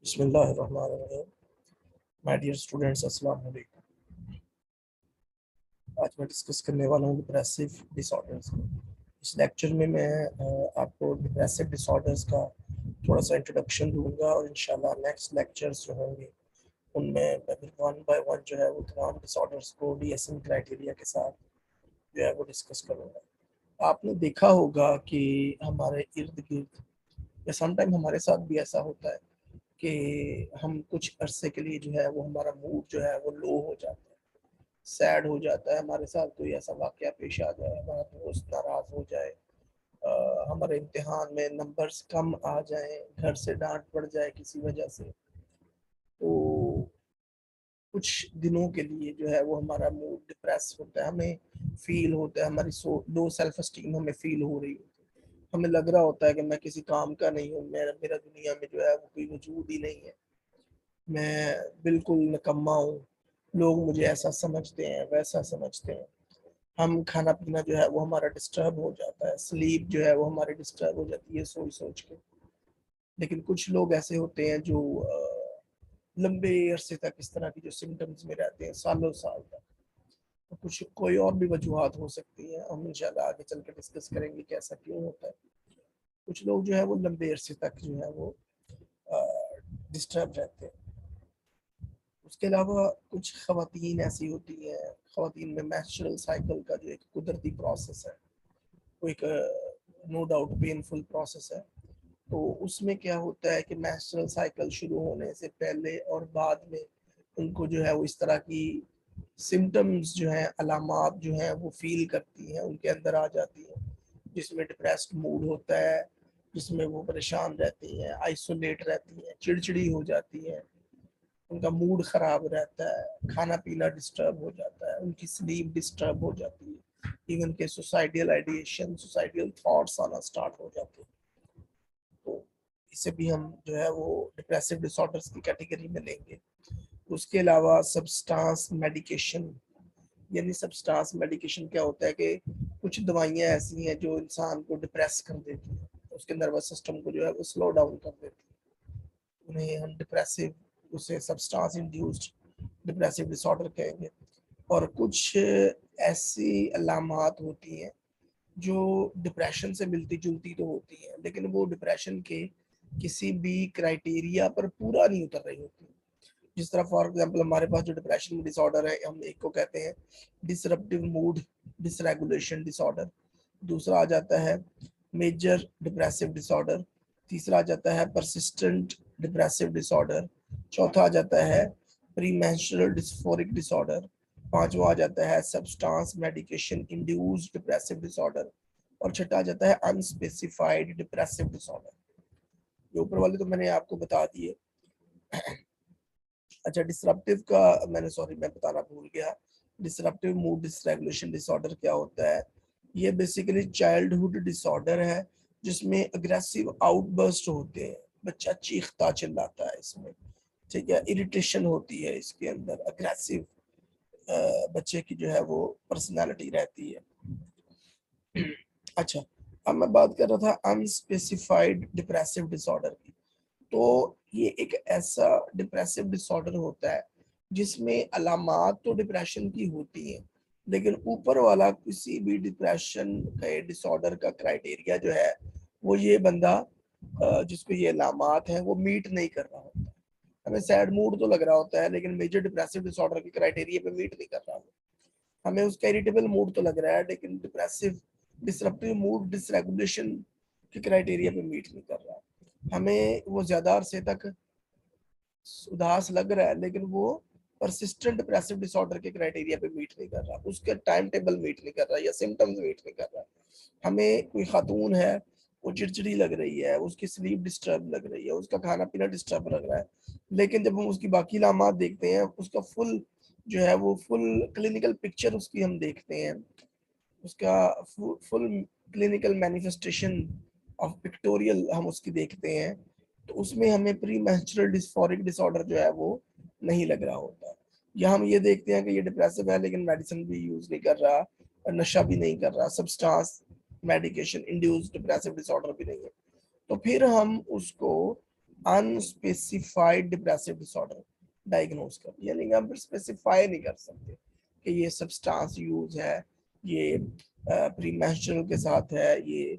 बिस्मिल्लाहिर्रहमानिर्रहीम। My dear students, अस्सलाम वालेकुम। आज मैं डिस्कस करने वाला हूँ डिप्रेसिव डिसऑर्डर्स। इस लेक्चर में मैं आपको डिप्रेसिव डिसऑर्डर्स का थोड़ा सा इंट्रोडक्शन दूंगा और इंशाल्लाह नेक्स्ट लेक्चर्स जो होंगे उनमें मैं फिर वन बाय वन जो है वो तमाम डिसऑर्डर्स को डीएसएम क्राइटेरिया के साथ जो है वो डिस्कस करूँगा। आपने देखा होगा कि हमारे इर्द गिर्द या समटाइम हमारे साथ भी ऐसा होता है कि हम कुछ अरसे के लिए जो है वो हमारा मूड जो है वो लो हो जाता है, सैड हो जाता है। हमारे साथ कोई ऐसा वाकया पेश आ जाए, हमारा दोस्त नाराज हो जाए, हमारे इम्तिहान में नंबर्स कम आ जाए, घर से डांट पड़ जाए किसी वजह से, तो कुछ दिनों के लिए जो है वो हमारा मूड डिप्रेस होता है, हमें फील होता है, हमारी लो सेल्फ एस्टीम हमें फील हो रही होती है, हमें लग रहा होता है कि मैं किसी काम का नहीं हूँ, मेरा मेरा दुनिया में जो है वो कोई वजूद ही नहीं है, मैं बिल्कुल निकम्मा हूँ, लोग मुझे ऐसा समझते हैं वैसा समझते हैं। हम खाना पीना जो है वो हमारा डिस्टर्ब हो जाता है, स्लीप जो है वो हमारी डिस्टर्ब हो जाती है सोच सोच के। लेकिन कुछ लोग ऐसे होते हैं जो लंबे अरसे तक इस तरह की जो सिम्टम्स में रहते हैं, सालों साल तक। तो कुछ कोई और भी वजूहत हो सकती है, हम इंशाल्लाह आगे चल के डिस्कस करेंगे कि ऐसा क्यों होता है। कुछ लोग जो है वो लंबे अरसे तक जो है वो डिस्टर्ब रहते हैं। उसके अलावा कुछ ख़वातीन ऐसी होती हैं, ख़वातीन में मेंस्ट्रुअल साइकिल का जो एक कुदरती प्रोसेस है वो एक नो डाउट पेनफुल प्रोसेस है। तो उसमें क्या होता है कि मेंस्ट्रुअल साइकिल शुरू होने से पहले और बाद में उनको जो है वो इस तरह की सिम्टम्स जो हैं, अलामात जो हैं वो फील करती हैं, उनके अंदर आ जाती हैं, जिसमें डिप्रेस्ड मूड होता है, जिसमें वो परेशान रहती हैं, आइसोलेट रहती हैं, चिड़चिड़ी हो जाती हैं, उनका मूड खराब रहता है, खाना पीना डिस्टर्ब हो जाता है, उनकी स्लीप डिस्टर्ब हो जाती है, इवन के सुसाइडियल आइडिएशन, सुसाइडियल थॉट्स आना स्टार्ट हो जाते हैं। तो इसे भी हम जो है वो डिप्रेसिव डिसऑर्डर्स की कैटेगरी में लेंगे। उसके अलावा सब्सटेंस मेडिकेशन, यानी सब्सटेंस मेडिकेशन क्या होता है कि कुछ दवाइयाँ ऐसी हैं जो इंसान को डिप्रेस कर देती हैं, उसके नर्वस सिस्टम को जो है वो स्लो डाउन कर देती है, उन्हें हम डिप्रेसिव, उसे सब्सटेंस इंड्यूस्ड डिप्रेसिव डिसऑर्डर कहेंगे। और कुछ ऐसी अलामात होती हैं जो डिप्रेशन से मिलती जुलती तो होती हैं, लेकिन वो डिप्रेशन के किसी भी क्राइटेरिया पर पूरा नहीं उतर रही होती। जिस तरह फॉर एग्जांपल हमारे पास जो डिप्रेशन डिसऑर्डर है, हम एक को कहते हैं डिसरप्टिव मूड डिसरेगुलेशन डिसऑर्डर, दूसरा आ जाता है मेजर डिप्रेसिव डिसऑर्डर, तीसरा आ जाता है परसिस्टेंट डिप्रेसिव डिसऑर्डर, चौथा आ जाता है प्रीमेंस्ट्रुअल डिस्फोरिक डिसऑर्डर, पांचवा आ जाता है substance medication induced depressive disorder, और छठा आ जाता है अनस्पेसिफाइड डिप्रेसिव डिसऑर्डर। ये ऊपर वाले तो मैंने आपको बता दिए। अच्छा, डिसरप्टिव का मैं बताना भूल गया। डिसरप्टिव मूड डिसरेगुलेशन डिसऑर्डर क्या होता है? ये बेसिकली चाइल्डहुड डिसऑर्डर है जिसमें अग्रेसिव आउटबर्स्ट होते हैं, बच्चा चीखता चिल्लाता है इसमें, ठीक है, इरिटेशन होती है इसके अंदर, अग्रेसिव बच्चे की जो है वो पर्सनालिटी रहती है। अच्छा, अब मैं बात कर रहा था अनस्पेसिफाइड डिप्रेसिव डिसऑर्डर की। तो ये एक ऐसा डिप्रेसिव डिसऑर्डर होता है जिसमें अलामात तो डिप्रेशन की होती हैं, लेकिन ऊपर वाला किसी भी डिप्रेशन के डिसऑर्डर का क्राइटेरिया जो है वो ये बंदा जिसको ये अलामात हैं वो मीट नहीं कर रहा होता। हमें सैड मूड तो लग रहा होता है लेकिन मेजर डिप्रेसिव डिसऑर्डर के क्राइटेरिया पे मीट नहीं कर रहा हो। हमें उसका इरिटेबल मूड तो लग रहा है लेकिन डिप्रेसिव डिसरप्टिव मूड डिसरेगुलेशन के क्राइटेरिया पे मीट नहीं कर रहा। हमें वो ज्यादा अरसे तक उदास लग रहा है लेकिन वो परसिस्टेंट डिप्रेसिव डिसऑर्डर के क्राइटेरिया पे मीट नहीं कर रहा, उसका टाइम टेबल मीट नहीं कर रहा या सिम्टम्स मीट नहीं कर रहा। हमें कोई खातून है, वो चिड़चिड़ी लग रही है, उसकी स्लीप डिस्टर्ब लग रही है, उसका खाना पीना डिस्टर्ब लग रहा है, लेकिन जब हम उसकी बाकी लामात देखते हैं, उसका फुल जो है वो फुल क्लिनिकल पिक्चर उसकी हम देखते हैं, उसका full clinical manifestation of pictorial हम उसकी देखते हैं, तो उसमें हमें प्री मेंस्ट्रुअल डिस्फोरिक डिसऑर्डर जो है वो नहीं लग रहा होता। या हम ये देखते हैं कि ये डिप्रेसिव है लेकिन मेडिसिन भी यूज नहीं कर रहा, नशा भी नहीं कर रहा, substance medication induced depressive disorder भी नहीं है, तो फिर हम उसको अनस्पेसिफाइड डिप्रेसिव डिसऑर्डर डायग्नोज कर, यानी कि हम फिर स्पेसिफाई नहीं कर सकते कि ये सब्सटेंस यूज है, ये प्रीमेंस्ट्रुअल के साथ है, ये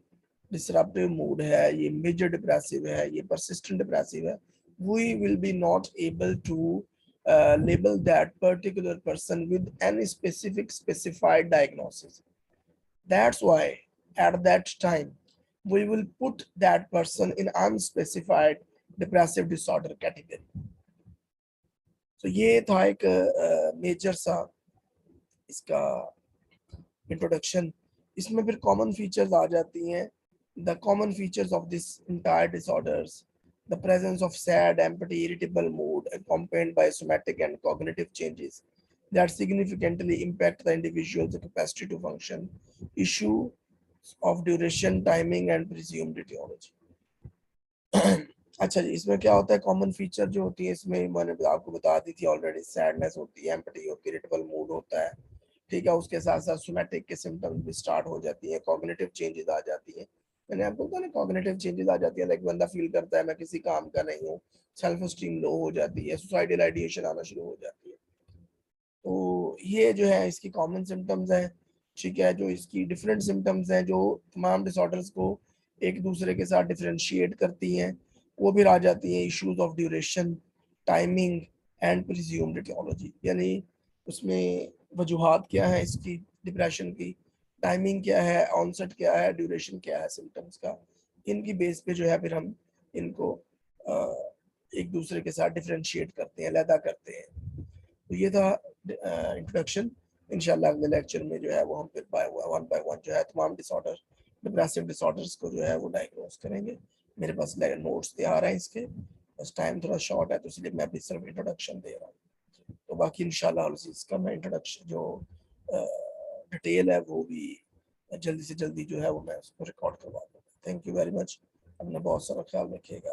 डिसरप्टिव मूड है, ये मेजर डिप्रेसिव है, ये परसिस्टेंट डिप्रेसिव है. We will be not able to label that particular person with any specified diagnosis. That's why at that time we will put that person in unspecified depressive disorder category. So ये था एक major सा इसका introduction. इसमें फिर common features आ जाती हैं. The common features of this entire disorders, the presence of sad, empty, irritable mood accompanied by somatic and cognitive changes that significantly impact the individual's capacity to function, issue of duration, timing and presumed etiology. अच्छा जी, इसमें क्या होता है, common feature जो होती है इसमें मैंने आपको बता दी थी ऑलरेडी. सैडनेस होती है, एम्पटी होती है, इरिटेबल मूड होता है, ठीक है. उसके साथ साथ सोमैटिक के सिम्टम्स भी स्टार्ट हो जाती है, कॉग्निटिव चेंजेस आ जाती है. मैंने आपको बताया ना, कॉग्निटिव चेंजेस आ जाती है, लाइक बंदा फील करता है मैं किसी काम का नहीं हूँ, सेल्फ स्टीम लो हो जाती है, सुसाइडल आइडिएशन आना शुरू हो जाती है. तो ये जो है इसकी कॉमन सिम्टम्स हैं, ठीक है. जो इसकी डिफरेंट सिम्टम्स हैं जो तमाम डिसऑर्डर्स को एक दूसरे के साथ डिफरेंशिएट करती हैं, वो भी आ जाती हैं. Issues of duration, timing and presumed aetiology, यानी उसमें वजूहात क्या है इसकी डिप्रेशन की, टाइमिंग क्या है, ऑनसेट क्या है, ड्यूरेशन क्या है सिम्टम्स का. इनकी बेस पे जो है फिर हम इनको एक दूसरे के साथ डिफरेंशिएट करते हैं, अलहदा करते हैं. तो ये था इंट्रोडक्शन. इंशाल्लाह अगले लेक्चर में जो है वो हम फिर वन बाय वन जो है तमाम डिसऑर्डर, डिप्रेसिव डिसऑर्डर्स को जो है वो डायग्नोज करेंगे. मेरे पास नोट्स तैयार हैं इसके, बस टाइम थोड़ा शॉर्ट है तो इसलिए मैं अभी सिर्फ इंट्रोडक्शन दे रहा हूँ. तो बाकी इंशाल्लाह इसका मैं इंट्रोडक्शन जो डिटेल है वो भी जल्दी से जल्दी जो है वो मैं उसको रिकॉर्ड करवा दूँगा. Thank you very much. अपना बहुत सारा ख्याल रखिएगा.